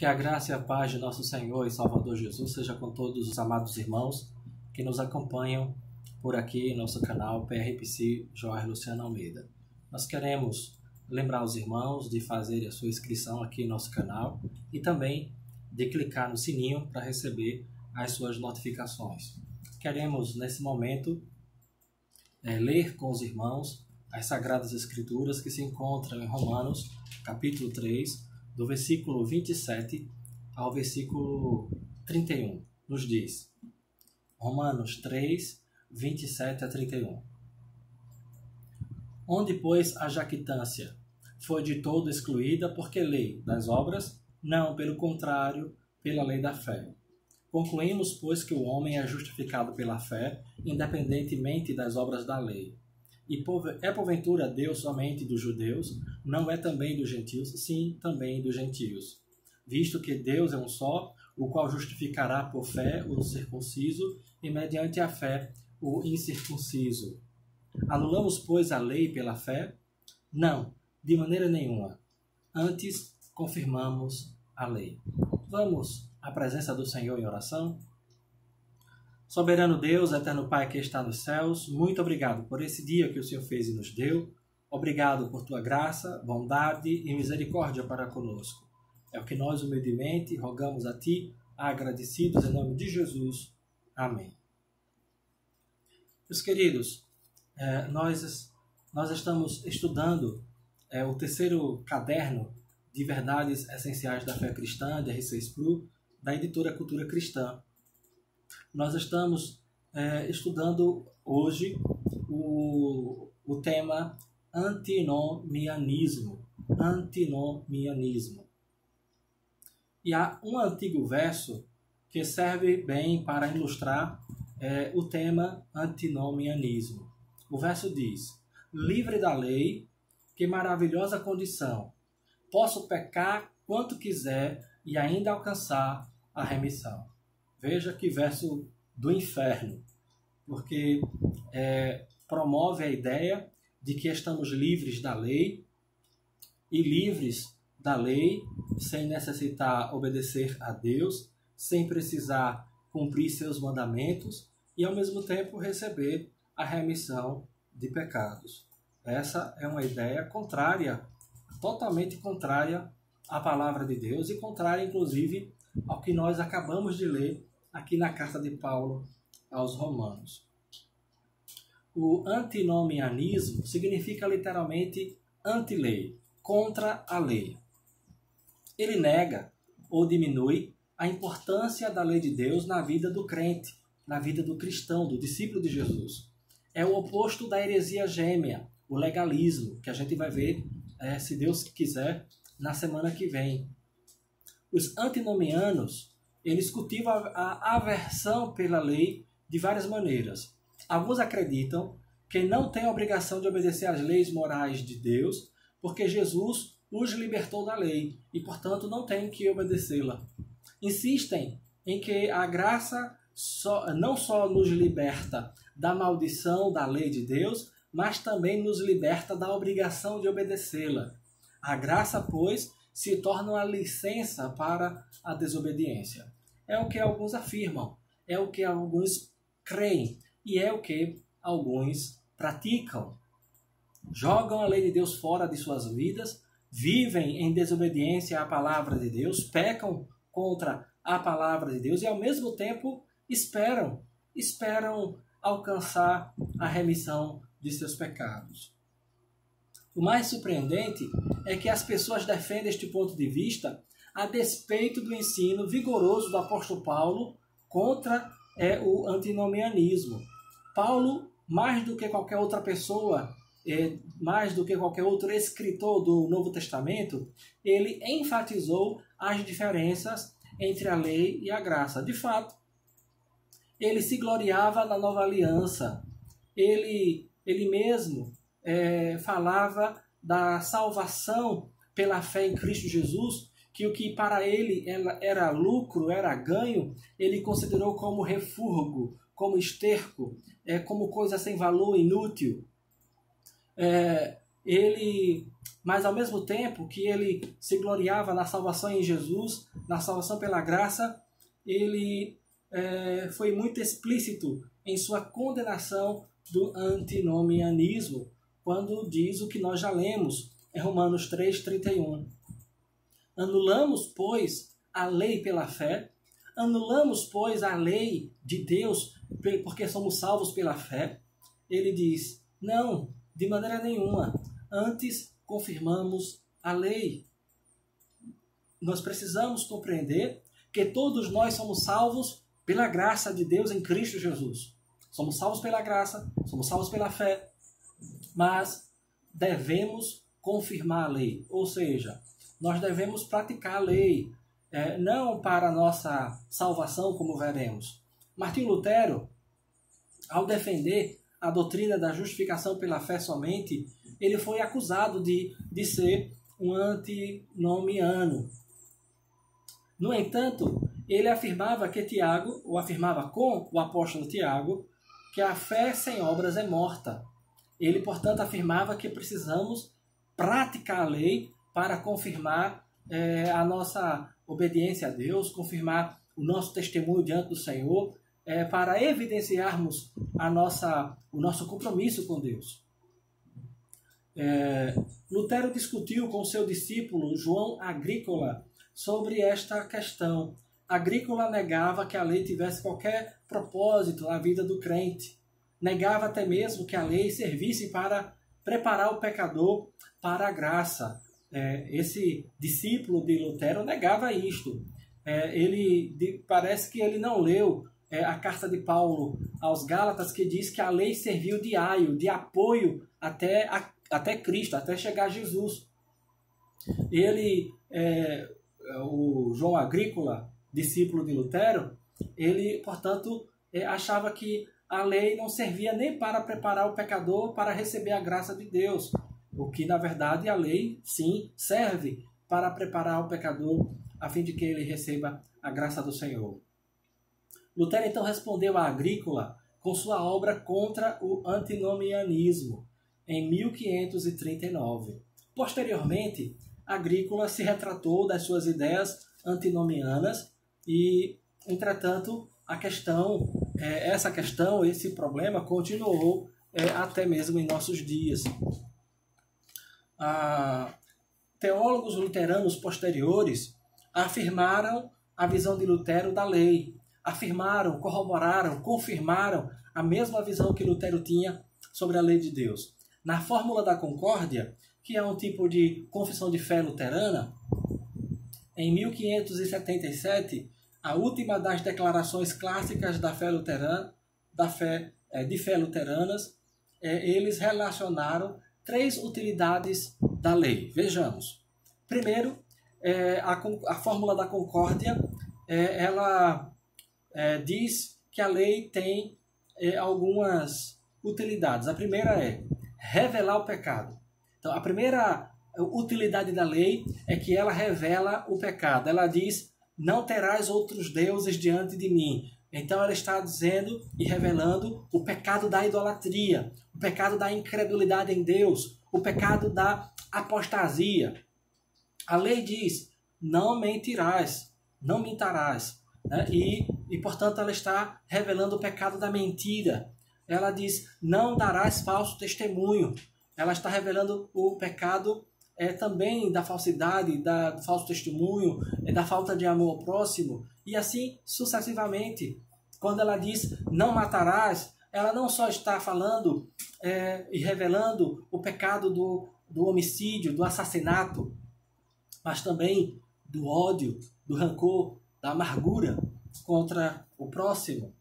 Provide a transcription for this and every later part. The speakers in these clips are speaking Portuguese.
Que a graça e a paz de nosso Senhor e Salvador Jesus seja com todos os amados irmãos que nos acompanham por aqui em nosso canal PRPC Joás Luciano Almeida. Nós queremos lembrar os irmãos de fazer a sua inscrição aqui em nosso canal e também de clicar no sininho para receber as suas notificações. Queremos, nesse momento, ler com os irmãos as Sagradas Escrituras que se encontram em Romanos, capítulo 3, do versículo 27 ao versículo 31. Nos diz, Romanos 3, 27 a 31. Onde, pois, a jactância foi de todo excluída, porque lei das obras? Não, pelo contrário, pela lei da fé. Concluímos, pois, que o homem é justificado pela fé, independentemente das obras da lei. E é porventura Deus somente dos judeus? Não é também dos gentios? Sim, também dos gentios. Visto que Deus é um só, o qual justificará por fé o circunciso e mediante a fé o incircunciso. Anulamos, pois, a lei pela fé? Não, de maneira nenhuma. Antes, confirmamos a lei. Vamos à presença do Senhor em oração? Soberano Deus, eterno Pai que está nos céus, muito obrigado por esse dia que o Senhor fez e nos deu. Obrigado por tua graça, bondade e misericórdia para conosco. É o que nós humildemente rogamos a Ti, agradecidos em nome de Jesus. Amém. Meus queridos, nós estamos estudando o terceiro caderno de Verdades Essenciais da Fé Cristã, de R6 Pro, da editora Cultura Cristã. Nós estamos estudando hoje o tema antinomianismo. Antinomianismo. E há um antigo verso que serve bem para ilustrar o tema antinomianismo. O verso diz: livre da lei, que maravilhosa condição! Posso pecar quanto quiser e ainda alcançar a remissão. Veja que verso do inferno, porque promove a ideia de que estamos livres da lei e livres da lei sem necessitar obedecer a Deus, sem precisar cumprir seus mandamentos e ao mesmo tempo receber a remissão de pecados. Essa é uma ideia contrária, totalmente contrária à palavra de Deus e contrária, inclusive, ao que nós acabamos de ler aqui na carta de Paulo aos Romanos. O antinomianismo significa literalmente anti-lei, contra a lei. Ele nega ou diminui a importância da lei de Deus na vida do crente, na vida do cristão, do discípulo de Jesus. É o oposto da heresia gêmea, o legalismo, que a gente vai ver, se Deus quiser, na semana que vem. Os antinomianos, eles cultivam a aversão pela lei de várias maneiras. Alguns acreditam que não têm a obrigação de obedecer às leis morais de Deus, porque Jesus os libertou da lei e, portanto, não têm que obedecê-la. Insistem em que a graça não só nos liberta da maldição da lei de Deus, mas também nos liberta da obrigação de obedecê-la. A graça, pois, se torna uma licença para a desobediência. É o que alguns afirmam, é o que alguns creem e é o que alguns praticam. Jogam a lei de Deus fora de suas vidas, vivem em desobediência à palavra de Deus, pecam contra a palavra de Deus e ao mesmo tempo esperam alcançar a remissão de seus pecados. O mais surpreendente é que as pessoas defendem este ponto de vista a despeito do ensino vigoroso do apóstolo Paulo contra o antinomianismo. Paulo, mais do que qualquer outra pessoa, mais do que qualquer outro escritor do Novo Testamento, ele enfatizou as diferenças entre a lei e a graça. De fato, ele se gloriava na nova aliança. Ele mesmo falava da salvação pela fé em Cristo Jesus, que o que para ele era lucro, era ganho, ele considerou como refúgio, como esterco, como coisa sem valor, inútil. mas ao mesmo tempo que ele se gloriava na salvação em Jesus, na salvação pela graça, ele foi muito explícito em sua condenação do antinomianismo, quando diz o que nós já lemos em Romanos 3:31. Anulamos, pois, a lei pela fé? Anulamos, pois, a lei de Deus porque somos salvos pela fé? Ele diz, não, de maneira nenhuma. Antes, confirmamos a lei. Nós precisamos compreender que todos nós somos salvos pela graça de Deus em Cristo Jesus. Somos salvos pela graça, somos salvos pela fé, mas devemos confirmar a lei. Ou seja, nós devemos praticar a lei, não para a nossa salvação, como veremos. Martinho Lutero, ao defender a doutrina da justificação pela fé somente, ele foi acusado de ser um antinomiano. No entanto, ele afirmava com o apóstolo Tiago, que a fé sem obras é morta. Ele, portanto, afirmava que precisamos praticar a lei para confirmar a nossa obediência a Deus, confirmar o nosso testemunho diante do Senhor, para evidenciarmos o nosso compromisso com Deus. Lutero discutiu com seu discípulo João Agrícola sobre esta questão. Agrícola negava que a lei tivesse qualquer propósito na vida do crente. Negava até mesmo que a lei servisse para preparar o pecador para a graça. Esse discípulo de Lutero negava isto. Parece que ele não leu a carta de Paulo aos Gálatas, que diz que a lei serviu de aio, de apoio até Cristo, até chegar a Jesus. O João Agrícola, discípulo de Lutero, ele, portanto, achava que a lei não servia nem para preparar o pecador para receber a graça de Deus, o que, na verdade, a lei, sim, serve para preparar o pecador a fim de que ele receba a graça do Senhor. Lutero, então, respondeu a Agrícola com sua obra contra o antinomianismo, em 1539. Posteriormente, Agrícola se retratou das suas ideias antinomianas e, entretanto, esse problema continuou até mesmo em nossos dias. Teólogos luteranos posteriores afirmaram a visão de Lutero da lei, afirmaram, corroboraram, confirmaram a mesma visão que Lutero tinha sobre a lei de Deus. Na Fórmula da Concórdia, que é um tipo de confissão de fé luterana, em 1577, a última das declarações clássicas da fé luterana, de fé luteranas, eles relacionaram 3 utilidades da lei. Vejamos. Primeiro, a Fórmula da Concórdia, ela diz que a lei tem algumas utilidades. A primeira é revelar o pecado. Então, a primeira utilidade da lei é que ela revela o pecado. Ela diz, não terás outros deuses diante de mim. Então, ela está dizendo e revelando o pecado da idolatria, o pecado da incredulidade em Deus, o pecado da apostasia. A lei diz, não mentirás, não mentirás. Né? E, portanto, ela está revelando o pecado da mentira. Ela diz, não darás falso testemunho. Ela está revelando o pecado também da falsidade, do falso testemunho, da falta de amor ao próximo, e assim sucessivamente. Quando ela diz, não matarás, ela não só está falando e revelando o pecado do homicídio, do assassinato, mas também do ódio, do rancor, da amargura contra o próximo.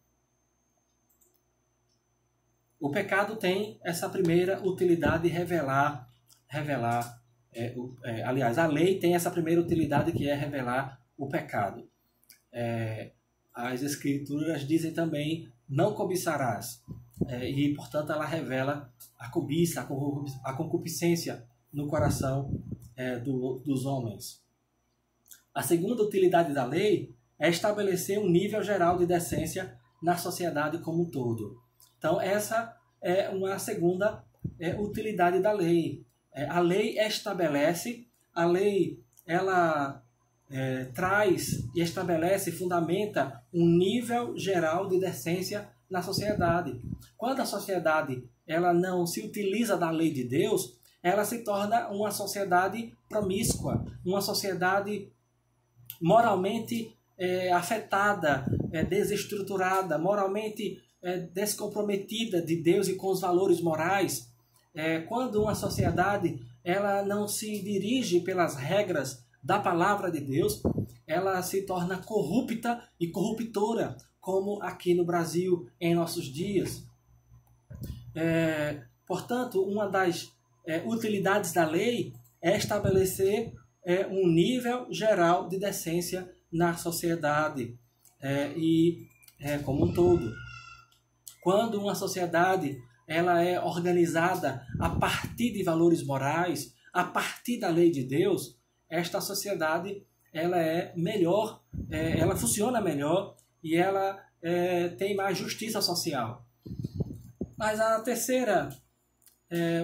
O pecado tem essa primeira utilidade de revelar. Aliás, a lei tem essa primeira utilidade que é revelar o pecado. As Escrituras dizem também, não cobiçarás. E, portanto, ela revela a cobiça, a concupiscência no coração dos homens. A segunda utilidade da lei é estabelecer um nível geral de decência na sociedade como um todo. Então, essa é uma segunda utilidade da lei. A lei estabelece, a lei ela traz e estabelece, fundamenta um nível geral de decência na sociedade. Quando a sociedade ela não se utiliza da lei de Deus, ela se torna uma sociedade promíscua, uma sociedade moralmente afetada, desestruturada, moralmente descomprometida de Deus e com os valores morais. Quando uma sociedade ela não se dirige pelas regras da palavra de Deus, ela se torna corrupta e corruptora, como aqui no Brasil em nossos dias. Portanto, uma das utilidades da lei é estabelecer um nível geral de decência na sociedade como um todo. Quando uma sociedade ela é organizada a partir de valores morais, a partir da lei de Deus, esta sociedade ela é melhor, ela funciona melhor e ela tem mais justiça social. Mas a terceira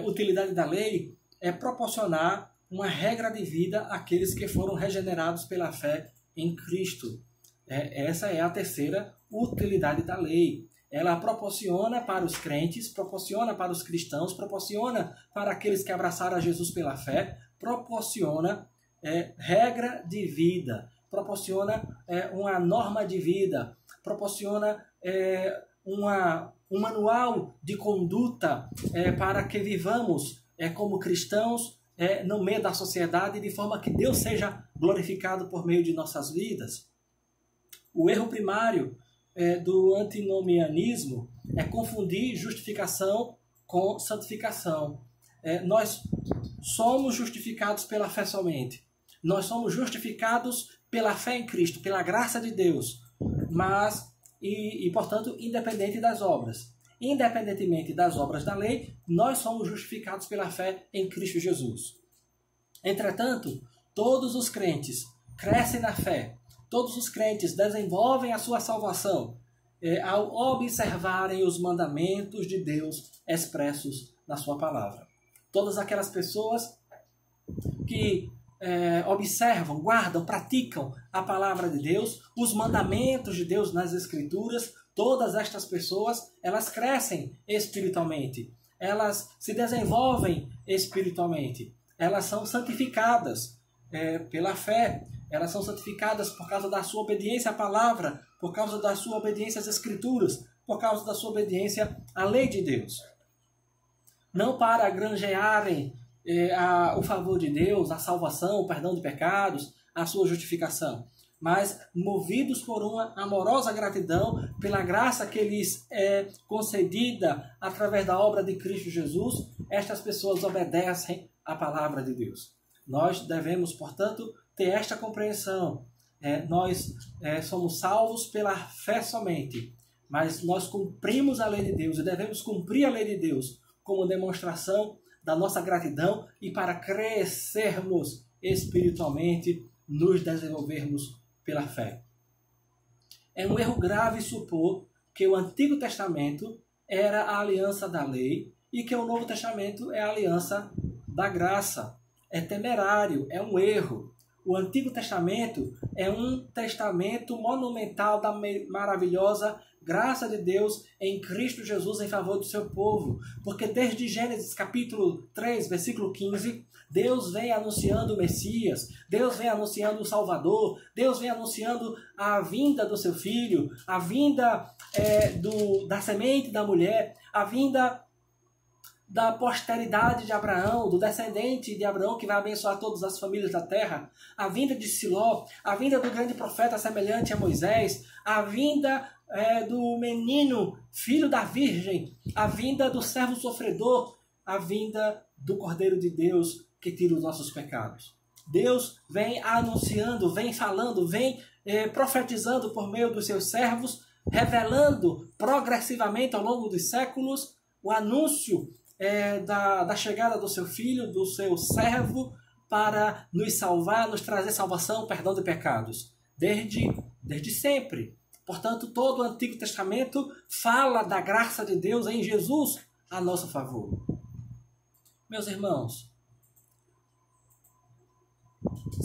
utilidade da lei é proporcionar uma regra de vida àqueles que foram regenerados pela fé em Cristo. Essa é a terceira utilidade da lei. Ela proporciona para os crentes, proporciona para os cristãos, proporciona para aqueles que abraçaram a Jesus pela fé, proporciona regra de vida, proporciona uma norma de vida, proporciona um manual de conduta para que vivamos como cristãos no meio da sociedade, de forma que Deus seja glorificado por meio de nossas vidas. O erro primário do antinomianismo é confundir justificação com santificação. Nós somos justificados pela fé somente. Nós somos justificados pela fé em Cristo, pela graça de Deus, portanto, independente das obras. Independentemente das obras da lei, nós somos justificados pela fé em Cristo Jesus. Entretanto, todos os crentes crescem na fé, todos os crentes desenvolvem a sua salvação ao observarem os mandamentos de Deus expressos na sua palavra. Todas aquelas pessoas que observam, guardam, praticam a palavra de Deus, os mandamentos de Deus nas Escrituras, todas estas pessoas, elas crescem espiritualmente, elas se desenvolvem espiritualmente, elas são santificadas pela fé, elas são santificadas por causa da sua obediência à palavra, por causa da sua obediência às Escrituras, por causa da sua obediência à lei de Deus. Não para granjearem o favor de Deus, a salvação, o perdão de pecados, a sua justificação, mas movidos por uma amorosa gratidão pela graça que lhes é concedida através da obra de Cristo Jesus, estas pessoas obedecem à palavra de Deus. Nós devemos, portanto, ter esta compreensão. Nós somos salvos pela fé somente, mas nós cumprimos a lei de Deus e devemos cumprir a lei de Deus como demonstração da nossa gratidão e para crescermos espiritualmente, nos desenvolvermos pela fé. É um erro grave supor que o Antigo Testamento era a aliança da lei e que o Novo Testamento é a aliança da graça. É temerário, é um erro. O Antigo Testamento é um testamento monumental da maravilhosa graça de Deus em Cristo Jesus em favor do seu povo. Porque desde Gênesis capítulo 3, versículo 15, Deus vem anunciando o Messias, Deus vem anunciando o Salvador, Deus vem anunciando a vinda do seu Filho, a vinda da semente da mulher, a vinda da posteridade de Abraão, do descendente de Abraão que vai abençoar todas as famílias da terra, a vinda de Siló, a vinda do grande profeta semelhante a Moisés, a vinda do menino, filho da virgem, a vinda do servo sofredor, a vinda do Cordeiro de Deus que tira os nossos pecados. Deus vem anunciando, vem falando, vem profetizando por meio dos seus servos, revelando progressivamente ao longo dos séculos o anúncio da chegada do seu filho, do seu servo, para nos salvar, nos trazer salvação, perdão de pecados, desde sempre. Portanto, todo o Antigo Testamento fala da graça de Deus em Jesus a nosso favor. Meus irmãos,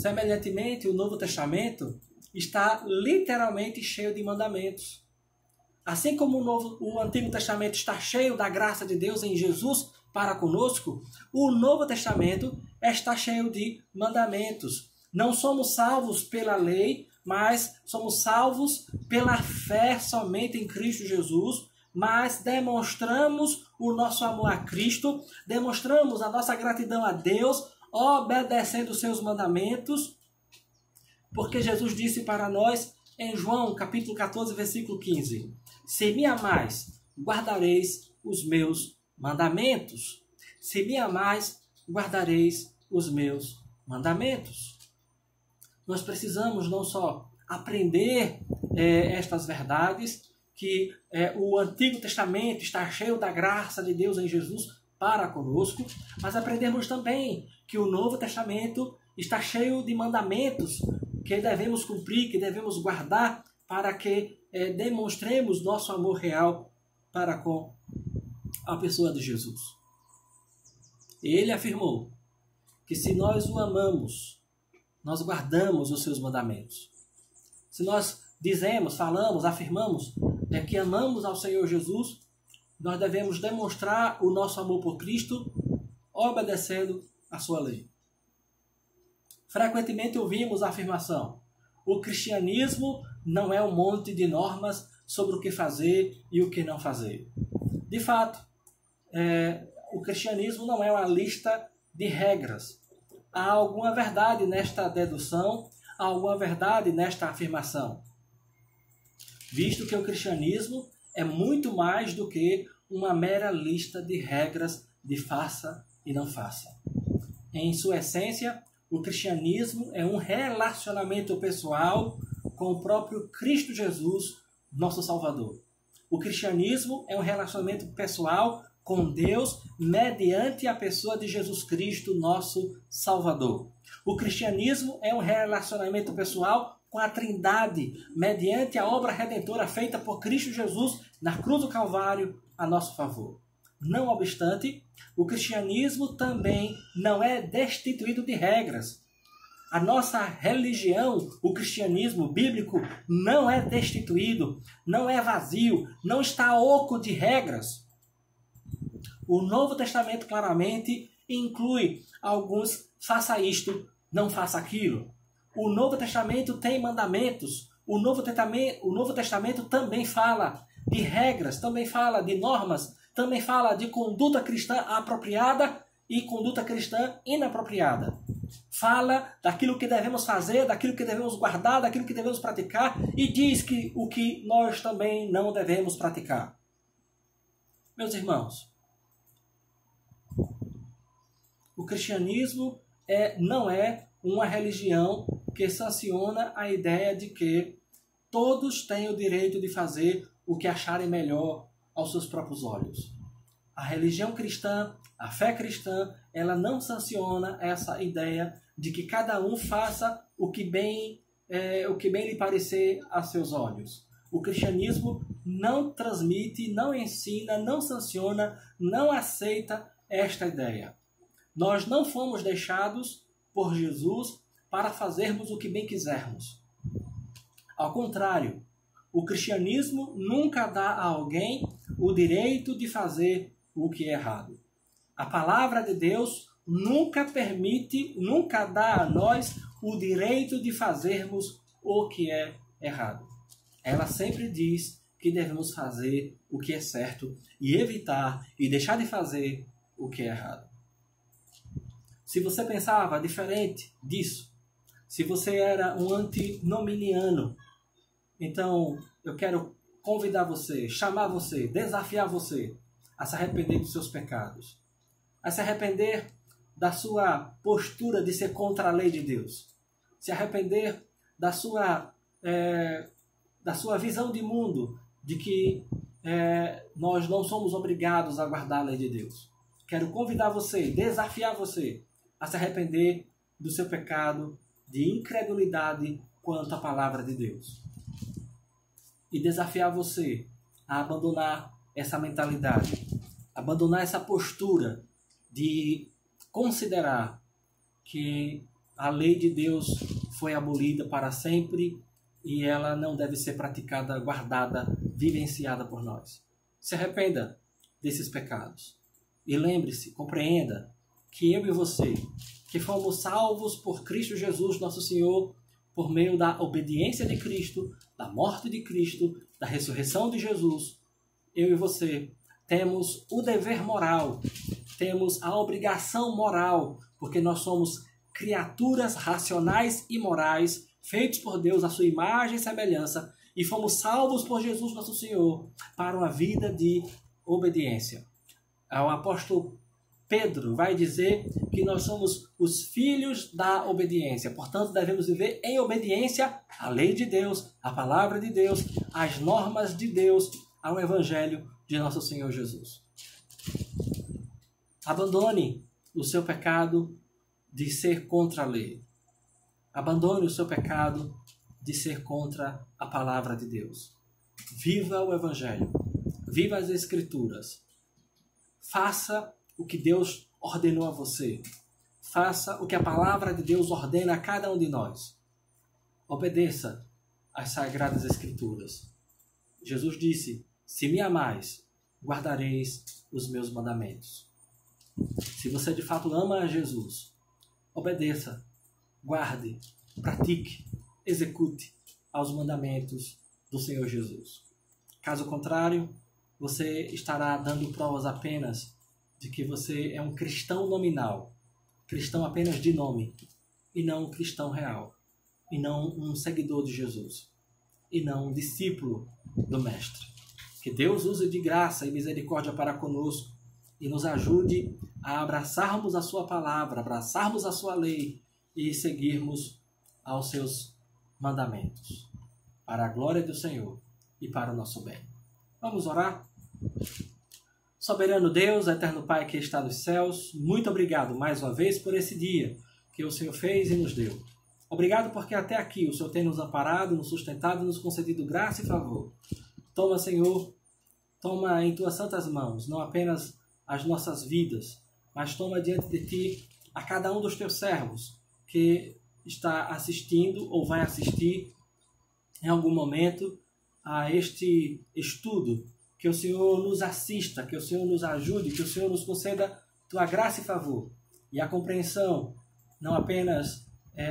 Semelhantemente, o Novo Testamento está literalmente cheio de mandamentos. Assim como o Antigo Testamento está cheio da graça de Deus em Jesus para conosco, o Novo Testamento está cheio de mandamentos. Não somos salvos pela lei, mas somos salvos pela fé somente em Cristo Jesus, mas demonstramos o nosso amor a Cristo, demonstramos a nossa gratidão a Deus, obedecendo os seus mandamentos, porque Jesus disse para nós em João capítulo 14, versículo 15, se me amais, guardareis os meus mandamentos. Se me amais, guardareis os meus mandamentos. Nós precisamos não só aprender estas verdades, que o Antigo Testamento está cheio da graça de Deus em Jesus para conosco, mas aprendemos também que o Novo Testamento está cheio de mandamentos que devemos cumprir, que devemos guardar para que demonstremos nosso amor real para com a pessoa de Jesus. Ele afirmou que se nós o amamos, nós guardamos os seus mandamentos. Se nós dizemos, falamos, afirmamos que amamos ao Senhor Jesus, nós devemos demonstrar o nosso amor por Cristo obedecendo a sua lei. Frequentemente ouvimos a afirmação: o cristianismo não é um monte de normas sobre o que fazer e o que não fazer. De fato, o cristianismo não é uma lista de regras. Há alguma verdade nesta dedução, há alguma verdade nesta afirmação, visto que o cristianismo é muito mais do que uma mera lista de regras de faça e não faça. Em sua essência, o cristianismo é um relacionamento pessoal com o próprio Cristo Jesus, nosso Salvador. O cristianismo é um relacionamento pessoal com Deus mediante a pessoa de Jesus Cristo, nosso Salvador. O cristianismo é um relacionamento pessoal com a Trindade, mediante a obra redentora feita por Cristo Jesus na cruz do Calvário a nosso favor. Não obstante, o cristianismo também não é destituído de regras. A nossa religião, o cristianismo bíblico, não é destituído, não é vazio, não está oco de regras. O Novo Testamento claramente inclui alguns faça isto, não faça aquilo. O Novo Testamento tem mandamentos. O Novo Testamento também fala de regras, também fala de normas, também fala de conduta cristã apropriada e conduta cristã inapropriada. Fala daquilo que devemos fazer, daquilo que devemos guardar, daquilo que devemos praticar e diz que o que nós também não devemos praticar. Meus irmãos, o cristianismo não é uma religião que sanciona a ideia de que todos têm o direito de fazer o que acharem melhor aos seus próprios olhos. A religião cristã, a fé cristã, ela não sanciona essa ideia de que cada um faça o que bem lhe parecer a seus olhos. O cristianismo não transmite, não ensina, não sanciona, não aceita esta ideia. Nós não fomos deixados por Jesus para fazermos o que bem quisermos. Ao contrário, o cristianismo nunca dá a alguém o direito de fazer o que é errado. A palavra de Deus nunca permite, nunca dá a nós o direito de fazermos o que é errado. Ela sempre diz que devemos fazer o que é certo e evitar e deixar de fazer o que é errado. Se você pensava diferente disso, se você era um antinominiano, então eu quero convidar você, chamar você, desafiar você a se arrepender dos seus pecados, a se arrepender da sua postura de ser contra a lei de Deus, se arrepender da sua visão de mundo, de que nós não somos obrigados a guardar a lei de Deus. Quero convidar você, desafiar você a se arrepender do seu pecado de incredulidade quanto à palavra de Deus. E desafiar você a abandonar essa mentalidade, abandonar essa postura de considerar que A lei de Deus foi abolida para sempre e ela não deve ser praticada, guardada, vivenciada por nós. Se arrependa desses pecados. E lembre-se, compreenda que eu e você, que fomos salvos por Cristo Jesus, nosso Senhor, por meio da obediência de Cristo, da morte de Cristo, da ressurreição de Jesus, eu e você temos o dever moral, temos a obrigação moral, porque nós somos criaturas racionais e morais, feitos por Deus à sua imagem e semelhança, e fomos salvos por Jesus nosso Senhor para uma vida de obediência. O apóstolo Pedro vai dizer que nós somos os filhos da obediência. Portanto, devemos viver em obediência à lei de Deus, à palavra de Deus, às normas de Deus, ao evangelho de nosso Senhor Jesus. Abandone o seu pecado de ser contra a lei. Abandone o seu pecado de ser contra a palavra de Deus. Viva o evangelho. Viva as escrituras. Faça o que Deus ordenou a você. Faça o que a palavra de Deus ordena a cada um de nós. Obedeça às sagradas escrituras. Jesus disse: se me amais, guardareis os meus mandamentos. Se você de fato ama a Jesus, obedeça, guarde, pratique, execute aos mandamentos do Senhor Jesus. Caso contrário, você estará dando provas apenas de que você é um cristão nominal, cristão apenas de nome, e não um cristão real, e não um seguidor de Jesus, e não um discípulo do Mestre. Que Deus use de graça e misericórdia para conosco e nos ajude a abraçarmos a sua palavra, abraçarmos a sua lei e seguirmos aos seus mandamentos, para a glória do Senhor e para o nosso bem. Vamos orar? Soberano Deus, eterno Pai que está nos céus, muito obrigado mais uma vez por esse dia que o Senhor fez e nos deu. Obrigado porque até aqui o Senhor tem nos amparado, nos sustentado, nos concedido graça e favor. Toma, Senhor, toma em tuas santas mãos, não apenas as nossas vidas, mas toma diante de ti a cada um dos teus servos que está assistindo ou vai assistir em algum momento a este estudo. Que o Senhor nos assista, que o Senhor nos ajude, que o Senhor nos conceda tua graça e favor. E a compreensão, não apenas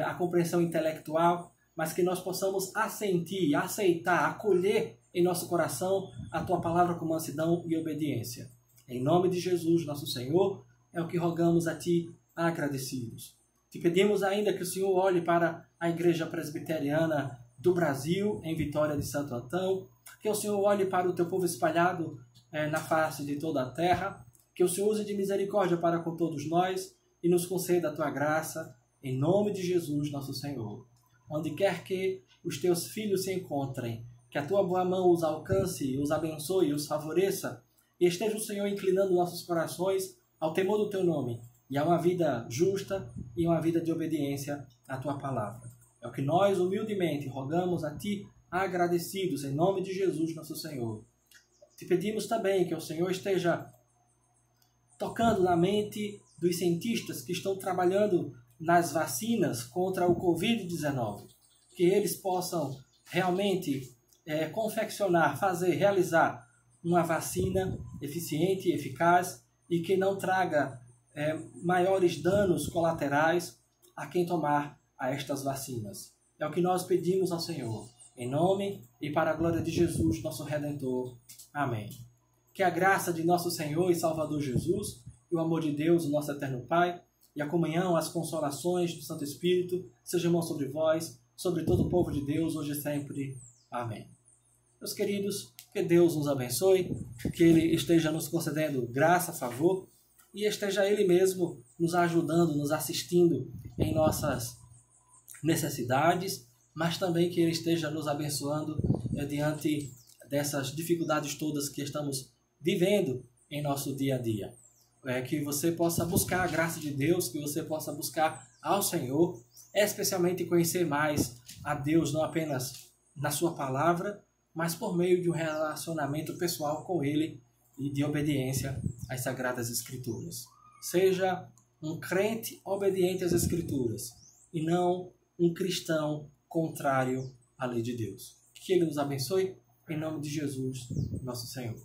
a compreensão intelectual, mas que nós possamos assentir, aceitar, acolher em nosso coração a tua palavra com mansidão e obediência. Em nome de Jesus, nosso Senhor, é o que rogamos a ti, agradecidos. Te pedimos ainda que o Senhor olhe para a Igreja Presbiteriana do Brasil, em Vitória de Santo Antão, que o Senhor olhe para o teu povo espalhado na face de toda a terra, que o Senhor use de misericórdia para com todos nós e nos conceda a tua graça, em nome de Jesus, nosso Senhor. Onde quer que os teus filhos se encontrem, que a tua boa mão os alcance, os abençoe, os favoreça, e esteja o Senhor inclinando nossos corações ao temor do teu nome, e a uma vida justa e uma vida de obediência à tua palavra. É o que nós humildemente rogamos a ti, agradecidos, em nome de Jesus, nosso Senhor. Te pedimos também que o Senhor esteja tocando na mente dos cientistas que estão trabalhando nas vacinas contra o Covid-19, que eles possam realmente confeccionar, realizar uma vacina eficiente e eficaz e que não traga maiores danos colaterais a quem tomar a estas vacinas. É o que nós pedimos ao Senhor, em nome e para a glória de Jesus, nosso Redentor. Amém. Que a graça de nosso Senhor e Salvador Jesus, e o amor de Deus, o nosso eterno Pai, e a comunhão, as consolações do Santo Espírito sejam sobre vós, sobre todo o povo de Deus, hoje e sempre. Amém. Meus queridos, que Deus nos abençoe, que Ele esteja nos concedendo graça, favor, e esteja Ele mesmo nos ajudando, nos assistindo em nossas necessidades, mas também que Ele esteja nos abençoando diante dessas dificuldades todas que estamos vivendo em nosso dia a dia. Que você possa buscar a graça de Deus, que você possa buscar ao Senhor, especialmente conhecer mais a Deus, não apenas na sua palavra, mas por meio de um relacionamento pessoal com Ele e de obediência às Sagradas Escrituras. Seja um crente obediente às Escrituras e não um cristão contrário à lei de Deus. Que Ele nos abençoe, em nome de Jesus, nosso Senhor.